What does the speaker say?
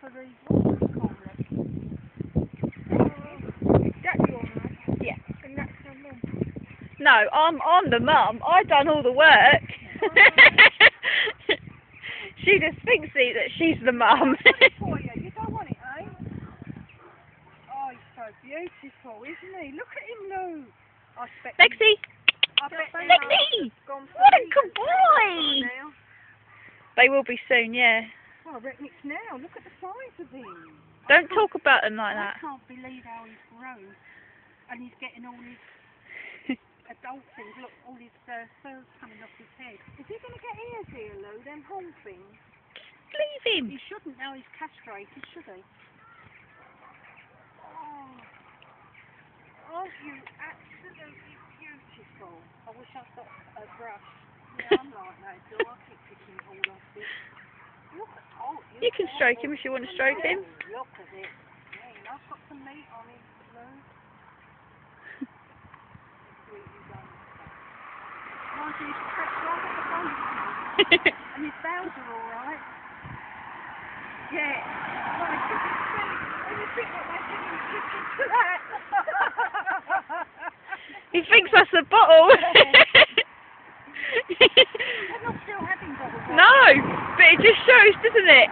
For the what do you call it? That's your mum. Yeah. And that's her mum. No, I'm the mum. I done all the work. She just thinks that she's the mum. For you. You don't want it, eh? Oh, he's so beautiful, isn't he? Look at him, Lou. I bet. Lexi! I bet Lexi! Gone for What a me. good boy! Now. They will be soon, yeah. Well, I reckon it's now. Look at the size of him. Don't talk about them like I that. can't believe how he's grown. And he's getting all his adult things. Look, all his furs coming off his head. Is he going to get ears here, Lou? Them whole things? Leave him. He shouldn't now he's castrated, should he? Oh, aren't you absolutely beautiful? I wish I'd got a brush. Yeah, I'm like that, so I keep picking it all off it. Look at, You can stroke him if you want to stroke him. Look at it. Yeah, I've got some meat on him, Lou. Mind you, he's pressed right at the bone. And his bowels are alright. Yeah. Well, I took his belly. And you think what they did in the kitchen to that? He thinks that's a bottle. They're not still having bottles. No, but it just shows, doesn't it?